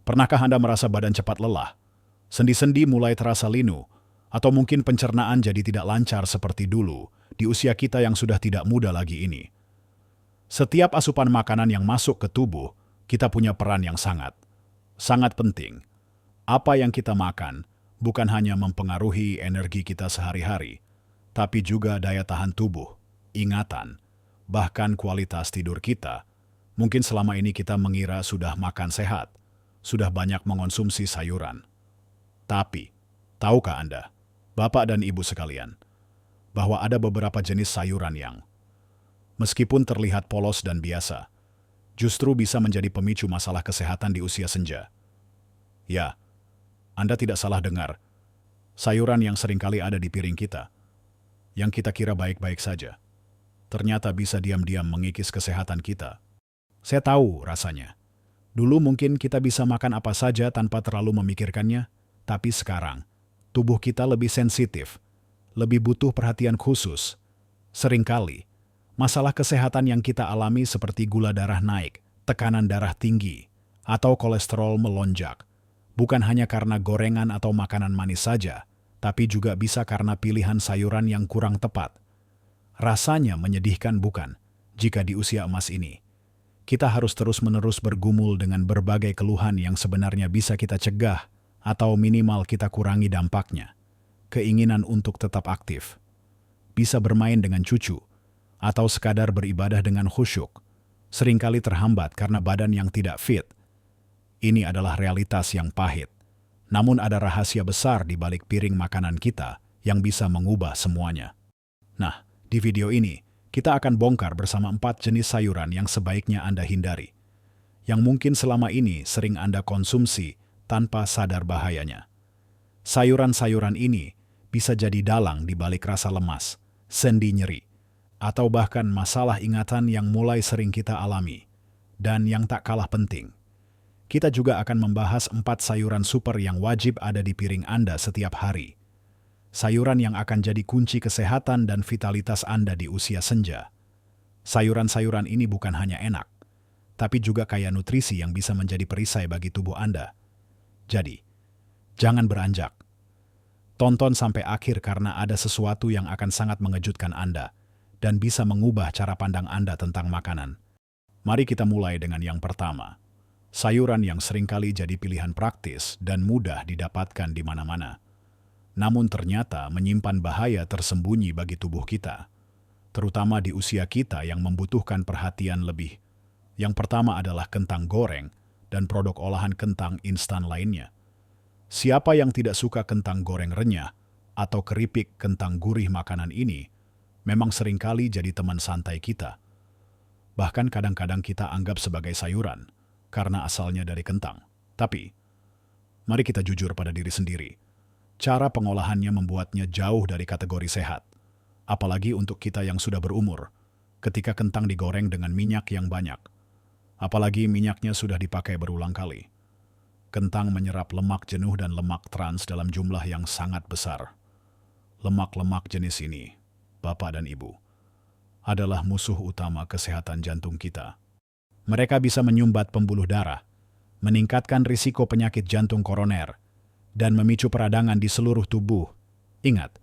Pernahkah Anda merasa badan cepat lelah? Sendi-sendi mulai terasa linu, atau mungkin pencernaan jadi tidak lancar seperti dulu di usia kita yang sudah tidak muda lagi ini. Setiap asupan makanan yang masuk ke tubuh, kita punya peran yang sangat penting. Apa yang kita makan bukan hanya mempengaruhi energi kita sehari-hari, tapi juga daya tahan tubuh, ingatan, bahkan kualitas tidur kita. Mungkin selama ini kita mengira sudah makan sehat, sudah banyak mengonsumsi sayuran. Tapi, tahukah Anda, Bapak dan Ibu sekalian, bahwa ada beberapa jenis sayuran yang, meskipun terlihat polos dan biasa, justru bisa menjadi pemicu masalah kesehatan di usia senja? Ya, Anda tidak salah dengar. Sayuran yang seringkali ada di piring kita, yang kita kira baik-baik saja, ternyata bisa diam-diam mengikis kesehatan kita. Saya tahu rasanya. Dulu mungkin kita bisa makan apa saja tanpa terlalu memikirkannya, tapi sekarang, tubuh kita lebih sensitif, lebih butuh perhatian khusus. Seringkali, masalah kesehatan yang kita alami seperti gula darah naik, tekanan darah tinggi, atau kolesterol melonjak, bukan hanya karena gorengan atau makanan manis saja, tapi juga bisa karena pilihan sayuran yang kurang tepat. Rasanya menyedihkan bukan, jika di usia emas ini, kita harus terus-menerus bergumul dengan berbagai keluhan yang sebenarnya bisa kita cegah atau minimal kita kurangi dampaknya. Keinginan untuk tetap aktif, bisa bermain dengan cucu, atau sekadar beribadah dengan khusyuk, seringkali terhambat karena badan yang tidak fit. Ini adalah realitas yang pahit. Namun ada rahasia besar di balik piring makanan kita yang bisa mengubah semuanya. Nah, di video ini, kita akan bongkar bersama 4 jenis sayuran yang sebaiknya Anda hindari, yang mungkin selama ini sering Anda konsumsi tanpa sadar bahayanya. Sayuran-sayuran ini bisa jadi dalang di balik rasa lemas, sendi nyeri, atau bahkan masalah ingatan yang mulai sering kita alami. Dan yang tak kalah penting, kita juga akan membahas 4 sayuran super yang wajib ada di piring Anda setiap hari. Sayuran yang akan jadi kunci kesehatan dan vitalitas Anda di usia senja. Sayuran-sayuran ini bukan hanya enak, tapi juga kaya nutrisi yang bisa menjadi perisai bagi tubuh Anda. Jadi, jangan beranjak. Tonton sampai akhir karena ada sesuatu yang akan sangat mengejutkan Anda dan bisa mengubah cara pandang Anda tentang makanan. Mari kita mulai dengan yang pertama. Sayuran yang seringkali jadi pilihan praktis dan mudah didapatkan di mana-mana, namun ternyata menyimpan bahaya tersembunyi bagi tubuh kita, terutama di usia kita yang membutuhkan perhatian lebih. Yang pertama adalah kentang goreng dan produk olahan kentang instan lainnya. Siapa yang tidak suka kentang goreng renyah atau keripik kentang gurih? Makanan ini memang seringkali jadi teman santai kita. Bahkan kadang-kadang kita anggap sebagai sayuran karena asalnya dari kentang. Tapi, mari kita jujur pada diri sendiri. Cara pengolahannya membuatnya jauh dari kategori sehat. Apalagi untuk kita yang sudah berumur, ketika kentang digoreng dengan minyak yang banyak. Apalagi minyaknya sudah dipakai berulang kali. Kentang menyerap lemak jenuh dan lemak trans dalam jumlah yang sangat besar. Lemak-lemak jenis ini, Bapak dan Ibu, adalah musuh utama kesehatan jantung kita. Mereka bisa menyumbat pembuluh darah, meningkatkan risiko penyakit jantung koroner, dan memicu peradangan di seluruh tubuh. Ingat,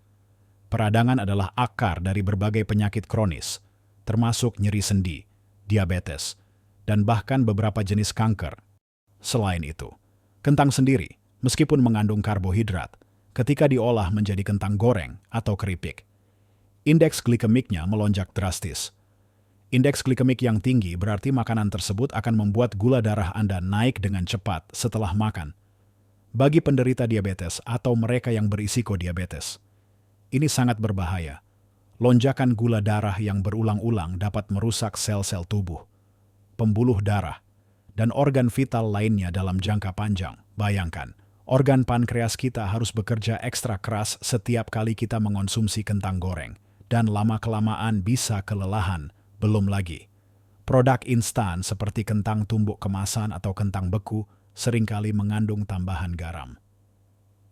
peradangan adalah akar dari berbagai penyakit kronis, termasuk nyeri sendi, diabetes, dan bahkan beberapa jenis kanker. Selain itu, kentang sendiri, meskipun mengandung karbohidrat, ketika diolah menjadi kentang goreng atau keripik, indeks glikemiknya melonjak drastis. Indeks glikemik yang tinggi berarti makanan tersebut akan membuat gula darah Anda naik dengan cepat setelah makan. Bagi penderita diabetes atau mereka yang berisiko diabetes, ini sangat berbahaya. Lonjakan gula darah yang berulang-ulang dapat merusak sel-sel tubuh, pembuluh darah, dan organ vital lainnya dalam jangka panjang. Bayangkan, organ pankreas kita harus bekerja ekstra keras setiap kali kita mengonsumsi kentang goreng, dan lama-kelamaan bisa kelelahan. Belum lagi, produk instan seperti kentang tumbuk kemasan atau kentang beku seringkali mengandung tambahan garam,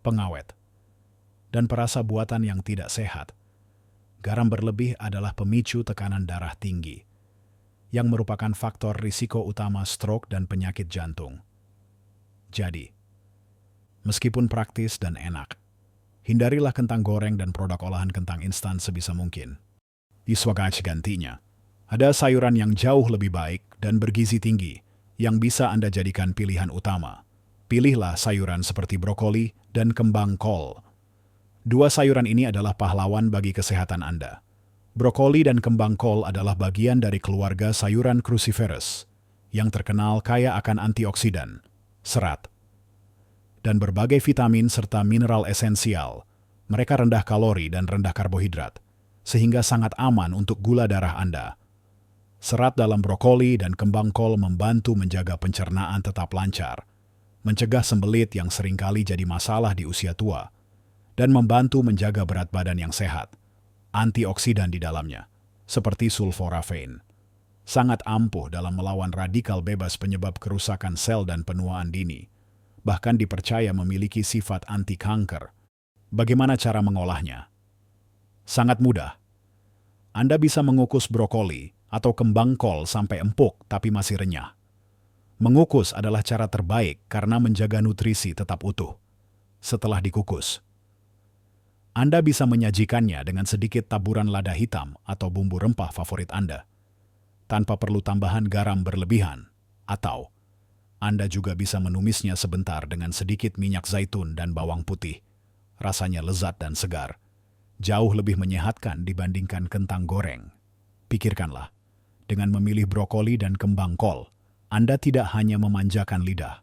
pengawet, dan perasa buatan yang tidak sehat. Garam berlebih adalah pemicu tekanan darah tinggi, yang merupakan faktor risiko utama stroke dan penyakit jantung. Jadi, meskipun praktis dan enak, hindarilah kentang goreng dan produk olahan kentang instan sebisa mungkin. Iswagaj gantinya. Ada sayuran yang jauh lebih baik dan bergizi tinggi yang bisa Anda jadikan pilihan utama. Pilihlah sayuran seperti brokoli dan kembang kol. Dua sayuran ini adalah pahlawan bagi kesehatan Anda. Brokoli dan kembang kol adalah bagian dari keluarga sayuran cruciferous yang terkenal kaya akan antioksidan, serat, dan berbagai vitamin serta mineral esensial. Mereka rendah kalori dan rendah karbohidrat, sehingga sangat aman untuk gula darah Anda. Serat dalam brokoli dan kembang kol membantu menjaga pencernaan tetap lancar, mencegah sembelit yang seringkali jadi masalah di usia tua, dan membantu menjaga berat badan yang sehat. Antioksidan di dalamnya, seperti sulforaphane, sangat ampuh dalam melawan radikal bebas penyebab kerusakan sel dan penuaan dini. Bahkan dipercaya memiliki sifat anti kanker. Bagaimana cara mengolahnya? Sangat mudah. Anda bisa mengukus brokoli atau kembang kol sampai empuk tapi masih renyah. Mengukus adalah cara terbaik karena menjaga nutrisi tetap utuh. Setelah dikukus, Anda bisa menyajikannya dengan sedikit taburan lada hitam atau bumbu rempah favorit Anda, tanpa perlu tambahan garam berlebihan, atau Anda juga bisa menumisnya sebentar dengan sedikit minyak zaitun dan bawang putih. Rasanya lezat dan segar, jauh lebih menyehatkan dibandingkan kentang goreng. Pikirkanlah, dengan memilih brokoli dan kembang kol, Anda tidak hanya memanjakan lidah,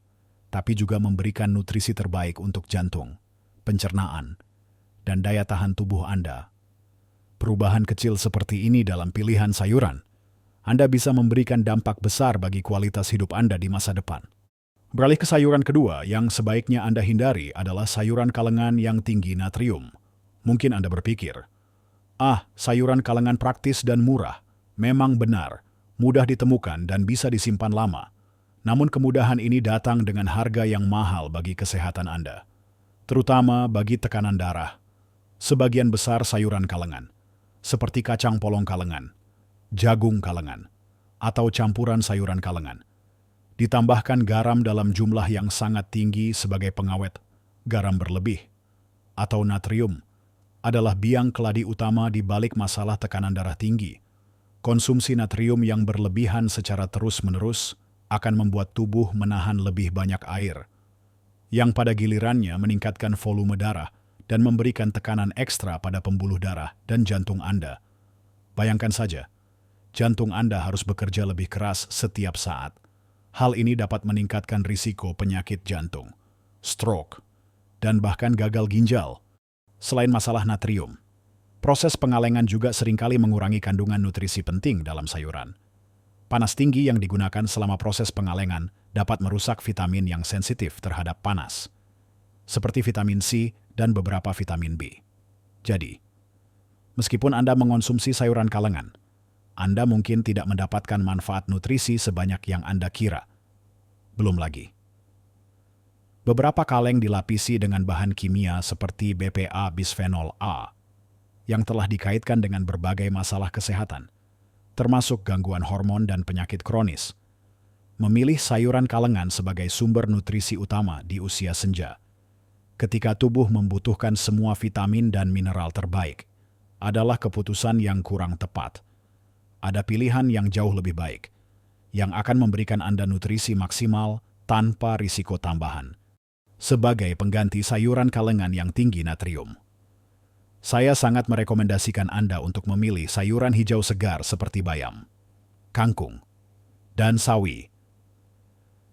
tapi juga memberikan nutrisi terbaik untuk jantung, pencernaan, dan daya tahan tubuh Anda. Perubahan kecil seperti ini dalam pilihan sayuran, Anda bisa memberikan dampak besar bagi kualitas hidup Anda di masa depan. Beralih ke sayuran kedua yang sebaiknya Anda hindari adalah sayuran kalengan yang tinggi natrium. Mungkin Anda berpikir, sayuran kalengan praktis dan murah. Memang benar, mudah ditemukan dan bisa disimpan lama. Namun kemudahan ini datang dengan harga yang mahal bagi kesehatan Anda, terutama bagi tekanan darah. Sebagian besar sayuran kalengan, seperti kacang polong kalengan, jagung kalengan, atau campuran sayuran kalengan, ditambahkan garam dalam jumlah yang sangat tinggi sebagai pengawet. Garam berlebih, atau natrium, adalah biang keladi utama di balik masalah tekanan darah tinggi. Konsumsi natrium yang berlebihan secara terus-menerus akan membuat tubuh menahan lebih banyak air, yang pada gilirannya meningkatkan volume darah dan memberikan tekanan ekstra pada pembuluh darah dan jantung Anda. Bayangkan saja, jantung Anda harus bekerja lebih keras setiap saat. Hal ini dapat meningkatkan risiko penyakit jantung, stroke, dan bahkan gagal ginjal. Selain masalah natrium, proses pengalengan juga seringkali mengurangi kandungan nutrisi penting dalam sayuran. Panas tinggi yang digunakan selama proses pengalengan dapat merusak vitamin yang sensitif terhadap panas, seperti vitamin C dan beberapa vitamin B. Jadi, meskipun Anda mengonsumsi sayuran kalengan, Anda mungkin tidak mendapatkan manfaat nutrisi sebanyak yang Anda kira. Belum lagi, beberapa kaleng dilapisi dengan bahan kimia seperti BPA bisphenol A, yang telah dikaitkan dengan berbagai masalah kesehatan, termasuk gangguan hormon dan penyakit kronis. Memilih sayuran kalengan sebagai sumber nutrisi utama di usia senja, ketika tubuh membutuhkan semua vitamin dan mineral terbaik, adalah keputusan yang kurang tepat. Ada pilihan yang jauh lebih baik, yang akan memberikan Anda nutrisi maksimal tanpa risiko tambahan, sebagai pengganti sayuran kalengan yang tinggi natrium. Saya sangat merekomendasikan Anda untuk memilih sayuran hijau segar seperti bayam, kangkung, dan sawi.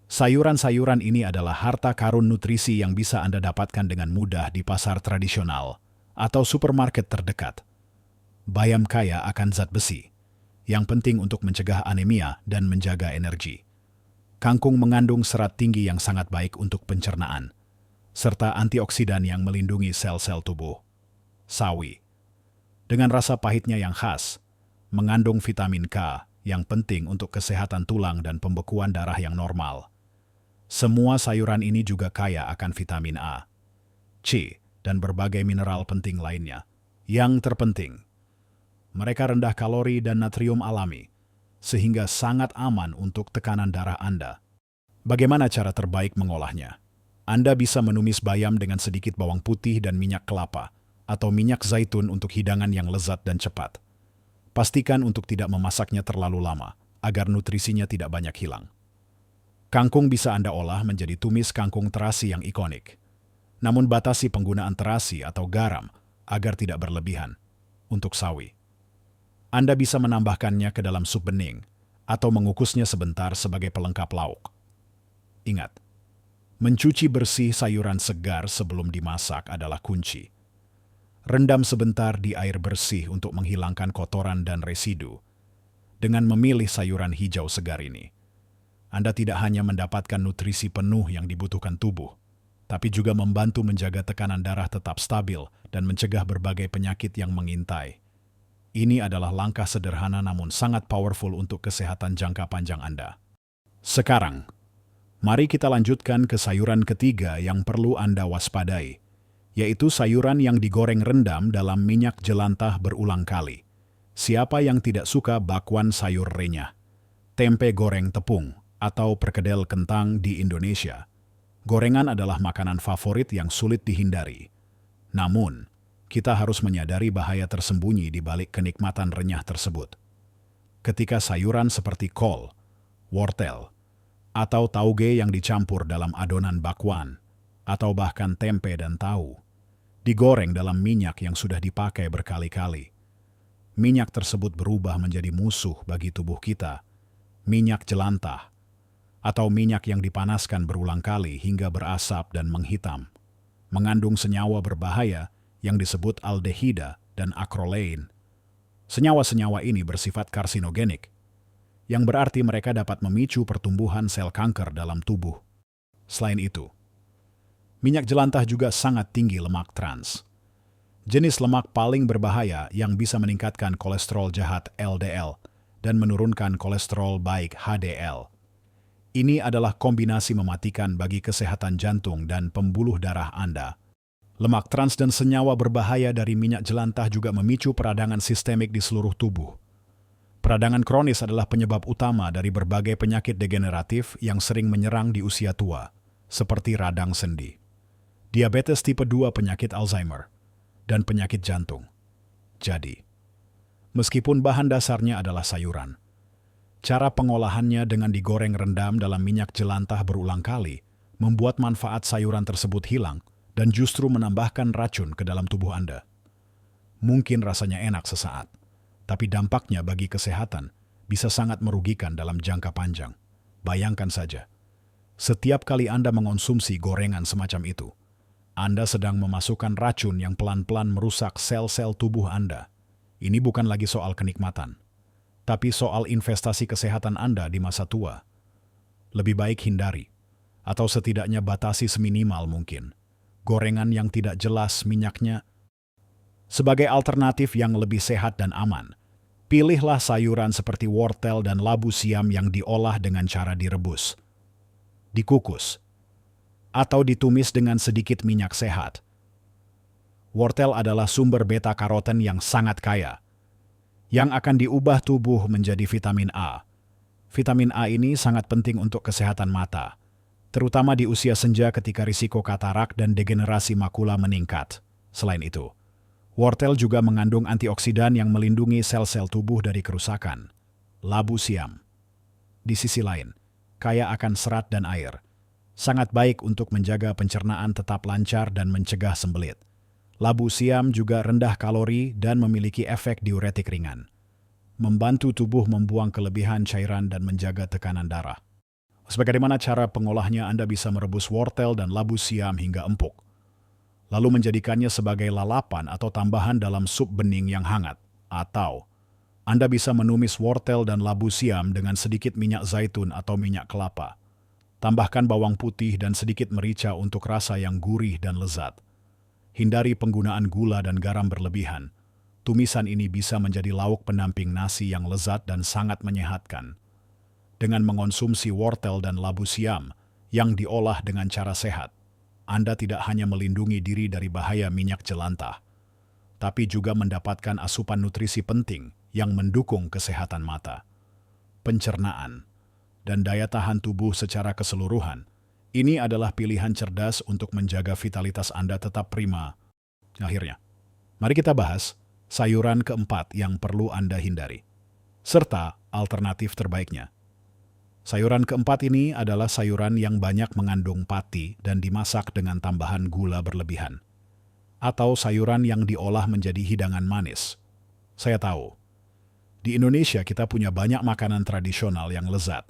Sayuran-sayuran ini adalah harta karun nutrisi yang bisa Anda dapatkan dengan mudah di pasar tradisional atau supermarket terdekat. Bayam kaya akan zat besi, yang penting untuk mencegah anemia dan menjaga energi. Kangkung mengandung serat tinggi yang sangat baik untuk pencernaan, serta antioksidan yang melindungi sel-sel tubuh. Sawi, dengan rasa pahitnya yang khas, mengandung vitamin K yang penting untuk kesehatan tulang dan pembekuan darah yang normal. Semua sayuran ini juga kaya akan vitamin A, C, dan berbagai mineral penting lainnya. Yang terpenting, mereka rendah kalori dan natrium alami, sehingga sangat aman untuk tekanan darah Anda. Bagaimana cara terbaik mengolahnya? Anda bisa menumis bayam dengan sedikit bawang putih dan minyak kelapa, atau minyak zaitun untuk hidangan yang lezat dan cepat. Pastikan untuk tidak memasaknya terlalu lama, agar nutrisinya tidak banyak hilang. Kangkung bisa Anda olah menjadi tumis kangkung terasi yang ikonik. Namun batasi penggunaan terasi atau garam agar tidak berlebihan. Untuk sawi, Anda bisa menambahkannya ke dalam sup bening atau mengukusnya sebentar sebagai pelengkap lauk. Ingat, mencuci bersih sayuran segar sebelum dimasak adalah kunci. Rendam sebentar di air bersih untuk menghilangkan kotoran dan residu. Dengan memilih sayuran hijau segar ini, Anda tidak hanya mendapatkan nutrisi penuh yang dibutuhkan tubuh, tapi juga membantu menjaga tekanan darah tetap stabil dan mencegah berbagai penyakit yang mengintai. Ini adalah langkah sederhana namun sangat powerful untuk kesehatan jangka panjang Anda. Sekarang, mari kita lanjutkan ke sayuran ketiga yang perlu Anda waspadai, yaitu sayuran yang digoreng rendam dalam minyak jelantah berulang kali. Siapa yang tidak suka bakwan sayur renyah, tempe goreng tepung, atau perkedel kentang di Indonesia? Gorengan adalah makanan favorit yang sulit dihindari. Namun, kita harus menyadari bahaya tersembunyi di balik kenikmatan renyah tersebut. Ketika sayuran seperti kol, wortel, atau tauge yang dicampur dalam adonan bakwan, atau bahkan tempe dan tahu, digoreng dalam minyak yang sudah dipakai berkali-kali, minyak tersebut berubah menjadi musuh bagi tubuh kita. Minyak jelantah, atau minyak yang dipanaskan berulang kali hingga berasap dan menghitam, mengandung senyawa berbahaya yang disebut aldehida dan akrolein. Senyawa-senyawa ini bersifat karsinogenik, yang berarti mereka dapat memicu pertumbuhan sel kanker dalam tubuh. Selain itu, minyak jelantah juga sangat tinggi lemak trans. Jenis lemak paling berbahaya yang bisa meningkatkan kolesterol jahat LDL dan menurunkan kolesterol baik HDL. Ini adalah kombinasi mematikan bagi kesehatan jantung dan pembuluh darah Anda. Lemak trans dan senyawa berbahaya dari minyak jelantah juga memicu peradangan sistemik di seluruh tubuh. Peradangan kronis adalah penyebab utama dari berbagai penyakit degeneratif yang sering menyerang di usia tua, seperti radang sendi, diabetes tipe 2, penyakit Alzheimer, dan penyakit jantung. Jadi, meskipun bahan dasarnya adalah sayuran, cara pengolahannya dengan digoreng rendam dalam minyak jelantah berulang kali membuat manfaat sayuran tersebut hilang dan justru menambahkan racun ke dalam tubuh Anda. Mungkin rasanya enak sesaat, tapi dampaknya bagi kesehatan bisa sangat merugikan dalam jangka panjang. Bayangkan saja, setiap kali Anda mengonsumsi gorengan semacam itu, Anda sedang memasukkan racun yang pelan-pelan merusak sel-sel tubuh Anda. Ini bukan lagi soal kenikmatan, tapi soal investasi kesehatan Anda di masa tua. Lebih baik hindari, atau setidaknya batasi seminimal mungkin, gorengan yang tidak jelas minyaknya. Sebagai alternatif yang lebih sehat dan aman, pilihlah sayuran seperti wortel dan labu siam yang diolah dengan cara direbus, dikukus, atau ditumis dengan sedikit minyak sehat. Wortel adalah sumber beta-karoten yang sangat kaya, yang akan diubah tubuh menjadi vitamin A. Vitamin A ini sangat penting untuk kesehatan mata, terutama di usia senja ketika risiko katarak dan degenerasi makula meningkat. Selain itu, wortel juga mengandung antioksidan yang melindungi sel-sel tubuh dari kerusakan. Labu siam, di sisi lain, kaya akan serat dan air, sangat baik untuk menjaga pencernaan tetap lancar dan mencegah sembelit. Labu siam juga rendah kalori dan memiliki efek diuretik ringan, membantu tubuh membuang kelebihan cairan dan menjaga tekanan darah. Sebagaimana cara pengolahnya, Anda bisa merebus wortel dan labu siam hingga empuk, lalu menjadikannya sebagai lalapan atau tambahan dalam sup bening yang hangat. Atau, Anda bisa menumis wortel dan labu siam dengan sedikit minyak zaitun atau minyak kelapa. Tambahkan bawang putih dan sedikit merica untuk rasa yang gurih dan lezat. Hindari penggunaan gula dan garam berlebihan. Tumisan ini bisa menjadi lauk pendamping nasi yang lezat dan sangat menyehatkan. Dengan mengonsumsi wortel dan labu siam yang diolah dengan cara sehat, Anda tidak hanya melindungi diri dari bahaya minyak jelantah, tapi juga mendapatkan asupan nutrisi penting yang mendukung kesehatan mata, pencernaan, dan daya tahan tubuh secara keseluruhan. Ini adalah pilihan cerdas untuk menjaga vitalitas Anda tetap prima. Akhirnya, mari kita bahas sayuran keempat yang perlu Anda hindari, serta alternatif terbaiknya. Sayuran keempat ini adalah sayuran yang banyak mengandung pati dan dimasak dengan tambahan gula berlebihan, atau sayuran yang diolah menjadi hidangan manis. Saya tahu, di Indonesia kita punya banyak makanan tradisional yang lezat,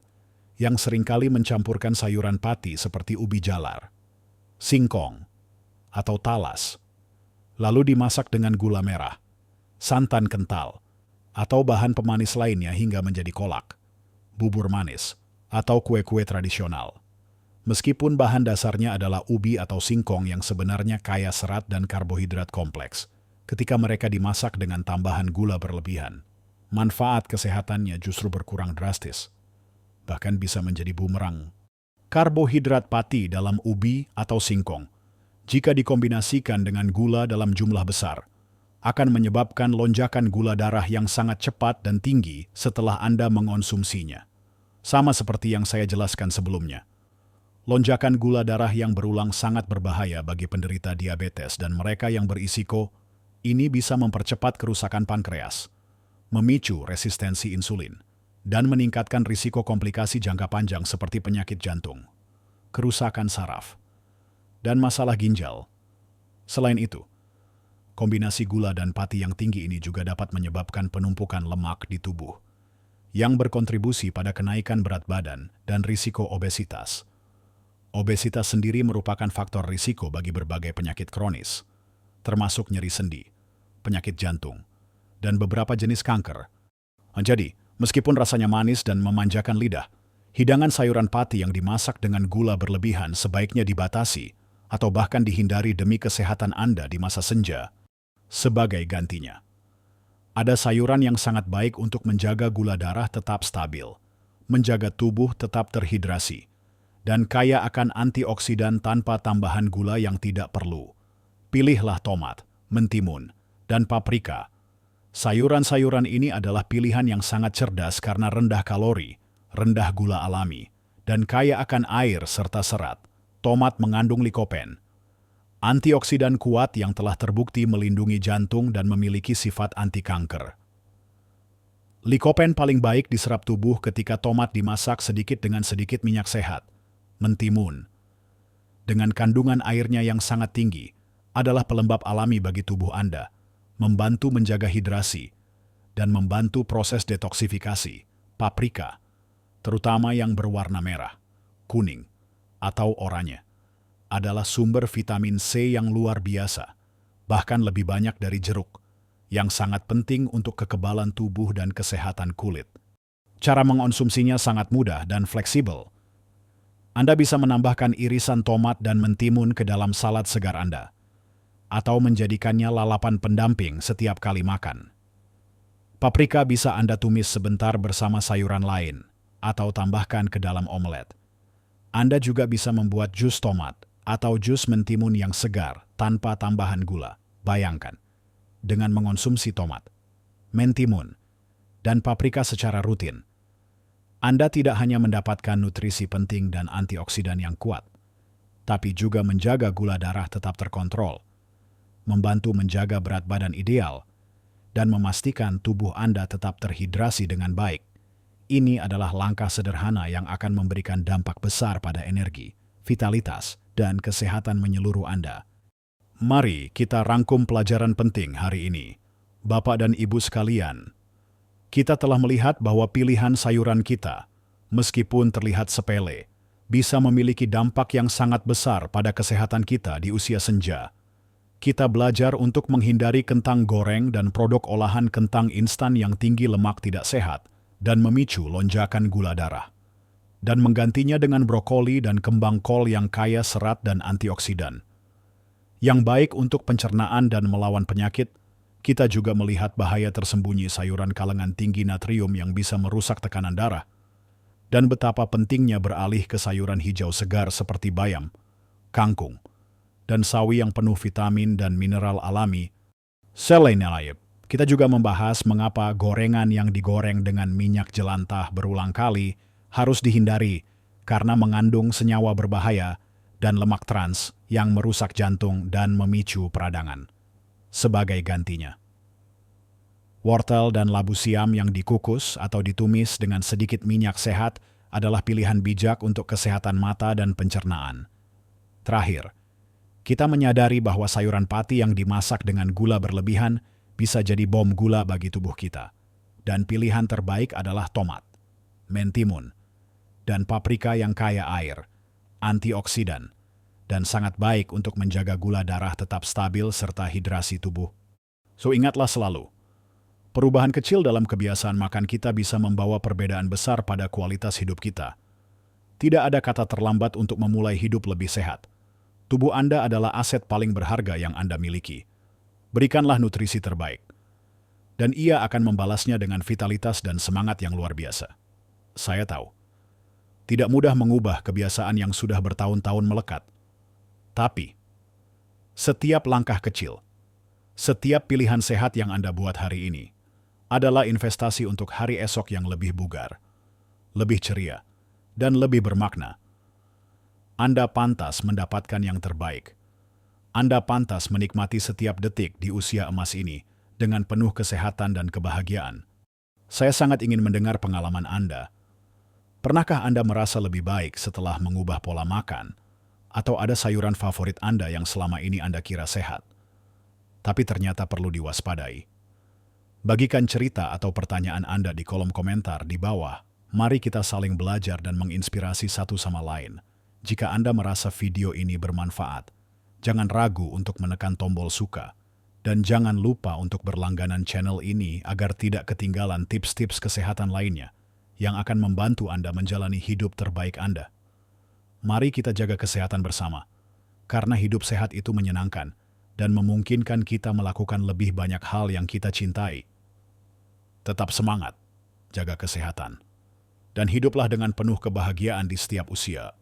yang seringkali mencampurkan sayuran pati seperti ubi jalar, singkong, atau talas, lalu dimasak dengan gula merah, santan kental, atau bahan pemanis lainnya hingga menjadi kolak, bubur manis, atau kue-kue tradisional. Meskipun bahan dasarnya adalah ubi atau singkong yang sebenarnya kaya serat dan karbohidrat kompleks, ketika mereka dimasak dengan tambahan gula berlebihan, manfaat kesehatannya justru berkurang drastis, bahkan bisa menjadi bumerang. Karbohidrat pati dalam ubi atau singkong, jika dikombinasikan dengan gula dalam jumlah besar, akan menyebabkan lonjakan gula darah yang sangat cepat dan tinggi setelah Anda mengonsumsinya. Sama seperti yang saya jelaskan sebelumnya. Lonjakan gula darah yang berulang sangat berbahaya bagi penderita diabetes dan mereka yang berisiko. Ini bisa mempercepat kerusakan pankreas, memicu resistensi insulin, dan meningkatkan risiko komplikasi jangka panjang seperti penyakit jantung, kerusakan saraf, dan masalah ginjal. Selain itu, kombinasi gula dan pati yang tinggi ini juga dapat menyebabkan penumpukan lemak di tubuh, yang berkontribusi pada kenaikan berat badan dan risiko obesitas. Obesitas sendiri merupakan faktor risiko bagi berbagai penyakit kronis, termasuk nyeri sendi, penyakit jantung, dan beberapa jenis kanker. Jadi, meskipun rasanya manis dan memanjakan lidah, hidangan sayuran pati yang dimasak dengan gula berlebihan sebaiknya dibatasi atau bahkan dihindari demi kesehatan Anda di masa senja. Sebagai gantinya, ada sayuran yang sangat baik untuk menjaga gula darah tetap stabil, menjaga tubuh tetap terhidrasi, dan kaya akan antioksidan tanpa tambahan gula yang tidak perlu. Pilihlah tomat, mentimun, dan paprika. Sayuran-sayuran ini adalah pilihan yang sangat cerdas karena rendah kalori, rendah gula alami, dan kaya akan air serta serat. Tomat mengandung likopen, antioksidan kuat yang telah terbukti melindungi jantung dan memiliki sifat anti kanker. Likopen paling baik diserap tubuh ketika tomat dimasak sedikit dengan sedikit minyak sehat. Mentimun, dengan kandungan airnya yang sangat tinggi, adalah pelembab alami bagi tubuh Anda, membantu menjaga hidrasi, dan membantu proses detoksifikasi. Paprika, terutama yang berwarna merah, kuning, atau oranye, adalah sumber vitamin C yang luar biasa, bahkan lebih banyak dari jeruk, yang sangat penting untuk kekebalan tubuh dan kesehatan kulit. Cara mengonsumsinya sangat mudah dan fleksibel. Anda bisa menambahkan irisan tomat dan mentimun ke dalam salad segar Anda, atau menjadikannya lalapan pendamping setiap kali makan. Paprika bisa Anda tumis sebentar bersama sayuran lain, atau tambahkan ke dalam omelet. Anda juga bisa membuat jus tomat atau jus mentimun yang segar tanpa tambahan gula. Bayangkan, dengan mengonsumsi tomat, mentimun, dan paprika secara rutin, Anda tidak hanya mendapatkan nutrisi penting dan antioksidan yang kuat, tapi juga menjaga gula darah tetap terkontrol, membantu menjaga berat badan ideal, dan memastikan tubuh Anda tetap terhidrasi dengan baik. Ini adalah langkah sederhana yang akan memberikan dampak besar pada energi, vitalitas, dan kesehatan menyeluruh Anda. Mari kita rangkum pelajaran penting hari ini. Bapak dan Ibu sekalian, kita telah melihat bahwa pilihan sayuran kita, meskipun terlihat sepele, bisa memiliki dampak yang sangat besar pada kesehatan kita di usia senja. Kita belajar untuk menghindari kentang goreng dan produk olahan kentang instan yang tinggi lemak tidak sehat dan memicu lonjakan gula darah, dan menggantinya dengan brokoli dan kembang kol yang kaya serat dan antioksidan, yang baik untuk pencernaan dan melawan penyakit. Kita juga melihat bahaya tersembunyi sayuran kalangan tinggi natrium yang bisa merusak tekanan darah, dan betapa pentingnya beralih ke sayuran hijau segar seperti bayam, kangkung, dan sawi yang penuh vitamin dan mineral alami. Selain itu, kita juga membahas mengapa gorengan yang digoreng dengan minyak jelantah berulang kali harus dihindari, karena mengandung senyawa berbahaya dan lemak trans yang merusak jantung dan memicu peradangan. Sebagai gantinya, wortel dan labu siam yang dikukus atau ditumis dengan sedikit minyak sehat adalah pilihan bijak untuk kesehatan mata dan pencernaan. Terakhir, kita menyadari bahwa sayuran pati yang dimasak dengan gula berlebihan bisa jadi bom gula bagi tubuh kita. Dan pilihan terbaik adalah tomat, mentimun, dan paprika yang kaya air, antioksidan, dan sangat baik untuk menjaga gula darah tetap stabil serta hidrasi tubuh. So ingatlah selalu, perubahan kecil dalam kebiasaan makan kita bisa membawa perbedaan besar pada kualitas hidup kita. Tidak ada kata terlambat untuk memulai hidup lebih sehat. Tubuh Anda adalah aset paling berharga yang Anda miliki. Berikanlah nutrisi terbaik, dan ia akan membalasnya dengan vitalitas dan semangat yang luar biasa. Saya tahu, tidak mudah mengubah kebiasaan yang sudah bertahun-tahun melekat. Tapi, setiap langkah kecil, setiap pilihan sehat yang Anda buat hari ini, adalah investasi untuk hari esok yang lebih bugar, lebih ceria, dan lebih bermakna. Anda pantas mendapatkan yang terbaik. Anda pantas menikmati setiap detik di usia emas ini dengan penuh kesehatan dan kebahagiaan. Saya sangat ingin mendengar pengalaman Anda. Pernahkah Anda merasa lebih baik setelah mengubah pola makan? Atau ada sayuran favorit Anda yang selama ini Anda kira sehat, tapi ternyata perlu diwaspadai? Bagikan cerita atau pertanyaan Anda di kolom komentar di bawah. Mari kita saling belajar dan menginspirasi satu sama lain. Jika Anda merasa video ini bermanfaat, jangan ragu untuk menekan tombol suka. Dan jangan lupa untuk berlangganan channel ini agar tidak ketinggalan tips-tips kesehatan lainnya yang akan membantu Anda menjalani hidup terbaik Anda. Mari kita jaga kesehatan bersama, karena hidup sehat itu menyenangkan dan memungkinkan kita melakukan lebih banyak hal yang kita cintai. Tetap semangat, jaga kesehatan, dan hiduplah dengan penuh kebahagiaan di setiap usia.